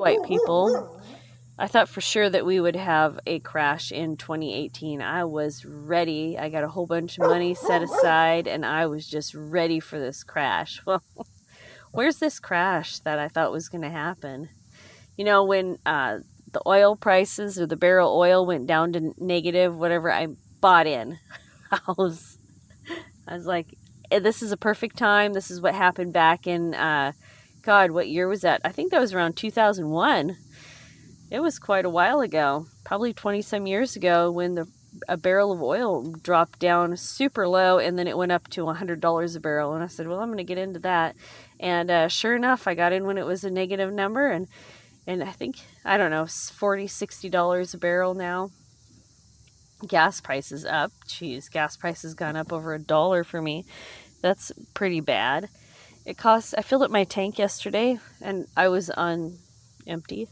white people. I thought for sure that we would have a crash in 2018. I was ready. I got a whole bunch of money set aside, and I was just ready for this crash. Well, where's this crash that I thought was going to happen? You know, when the oil prices or the barrel oil went down to negative, whatever, I bought in. I was like, this is a perfect time. This is what happened back in, God, what year was that? I think that was around 2001. It was quite a while ago, probably 20 some years ago, when a barrel of oil dropped down super low and then it went up to $100 a barrel. And I said, well, I'm going to get into that. And sure enough, I got in when it was a negative number. And I think, I don't know, $40, $60 a barrel now. Gas prices up. Geez, gas prices gone up over $1 for me. That's pretty bad. It costs, I filled up my tank yesterday and I was on empty.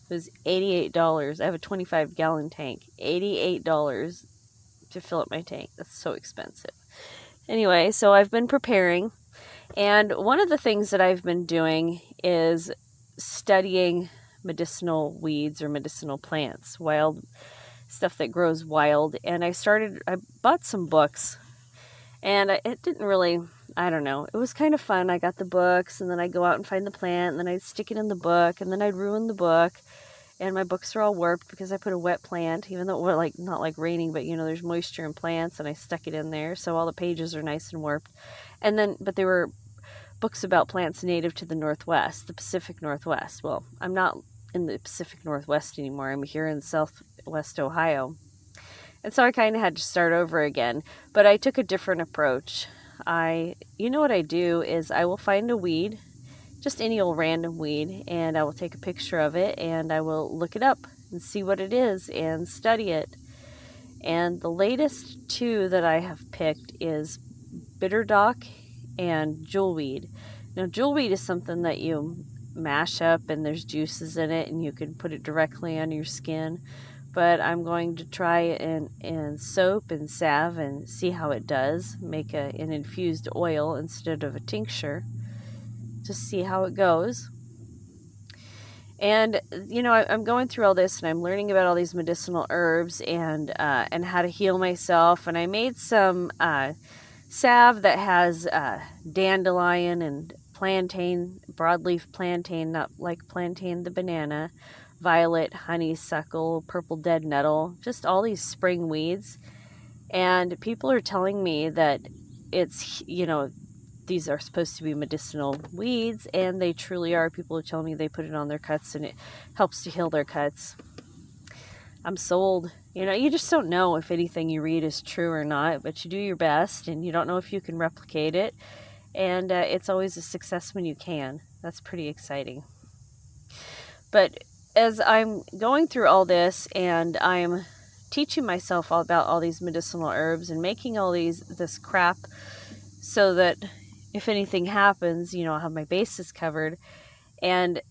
It was $88. I have a 25-gallon tank. $88 to fill up my tank. That's so expensive. Anyway, so I've been preparing. And one of the things that I've been doing is studying medicinal weeds or medicinal plants, wild stuff that grows wild. And I bought some books. And it didn't really, I don't know, it was kind of fun. I got the books, and then I'd go out and find the plant, and then I'd stick it in the book, and then I'd ruin the book. And my books are all warped because I put a wet plant, even though it was not like raining, but there's moisture in plants, and I stuck it in there, so all the pages are nice and warped. But they were books about plants native to the Northwest, the Pacific Northwest. Well, I'm not in the Pacific Northwest anymore. I'm here in Southwest Ohio. And so I kind of had to start over again, but I took a different approach. What I do is I will find a weed, just any old random weed, and I will take a picture of it and I will look it up and see what it is and study it. And the latest two that I have picked is bitter dock and jewelweed. Now, jewelweed is something that you mash up and there's juices in it and you can put it directly on your skin. But I'm going to try it in soap and salve and see how it does. Make an infused oil instead of a tincture. Just see how it goes. And I'm going through all this and I'm learning about all these medicinal herbs and how to heal myself. And I made some salve that has dandelion and plantain, broadleaf plantain, not like plantain the banana, violet, honeysuckle, purple dead nettle, just all these spring weeds. And people are telling me that it's, these are supposed to be medicinal weeds, and they truly are. People are telling me they put it on their cuts and it helps to heal their cuts. I'm sold. You just don't know if anything you read is true or not, but you do your best, and you don't know if you can replicate it. And it's always a success when you can. That's pretty exciting. But as I'm going through all this and I'm teaching myself all about all these medicinal herbs and making all this crap so that if anything happens, I'll have my bases covered. And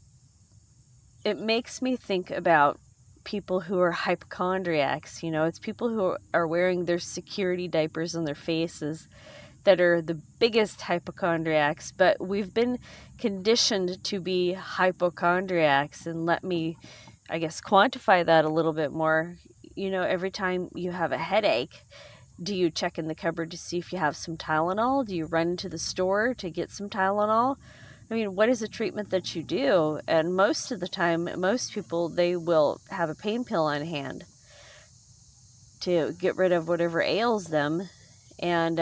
it makes me think about people who are hypochondriacs. It's people who are wearing their security diapers on their faces that are the biggest hypochondriacs, but we've been conditioned to be hypochondriacs. And let me, quantify that a little bit more. Every time you have a headache, do you check in the cupboard to see if you have some Tylenol? Do you run to the store to get some Tylenol? What is the treatment that you do? And most of the time, most people, they will have a pain pill on hand to get rid of whatever ails them. And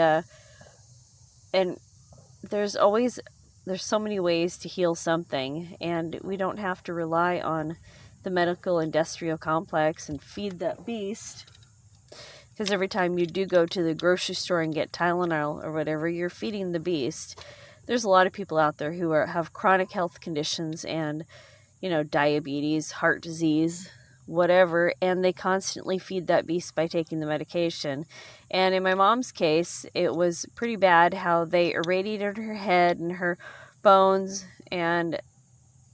there's so many ways to heal something, and we don't have to rely on the medical industrial complex and feed that beast. Because every time you do go to the grocery store and get Tylenol or whatever, you're feeding the beast. There's a lot of people out there who have chronic health conditions and, diabetes, heart disease, whatever, and they constantly feed that beast by taking the medication. And in my mom's case, it was pretty bad how they irradiated her head and her bones, and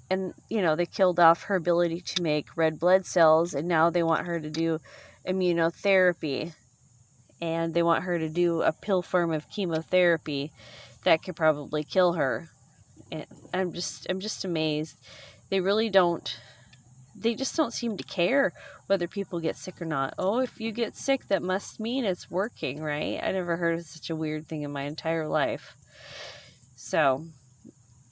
they killed off her ability to make red blood cells, and now they want her to do immunotherapy, and they want her to do a pill form of chemotherapy that could probably kill her. And I'm just amazed. They really don't, they just don't seem to care whether people get sick or not. Oh, if you get sick, that must mean it's working, right? I never heard of such a weird thing in my entire life. So,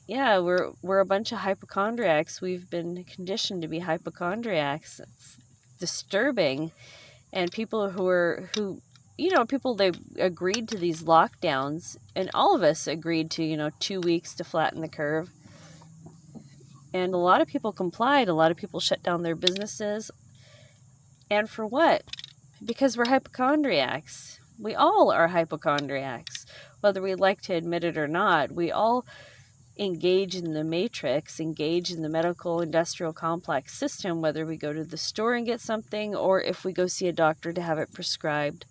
yeah, we're a bunch of hypochondriacs. We've been conditioned to be hypochondriacs. It's disturbing. And people who people, they agreed to these lockdowns, and all of us agreed to 2 weeks to flatten the curve. And a lot of people complied. A lot of people shut down their businesses. And for what? Because we're hypochondriacs. We all are hypochondriacs, whether we like to admit it or not. We all engage in the matrix, engage in the medical industrial complex system, whether we go to the store and get something or if we go see a doctor to have it prescribed.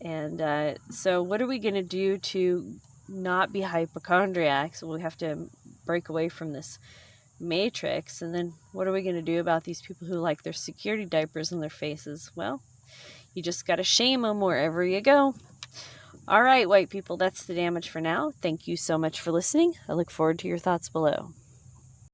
And so what are we going to do to not be hypochondriacs? Well, we have to break away from this matrix. And then what are we going to do about these people who like their security diapers on their faces? Well, you just got to shame them wherever you go. All right, white people, that's the damage for now. Thank you so much for listening. I look forward to your thoughts below.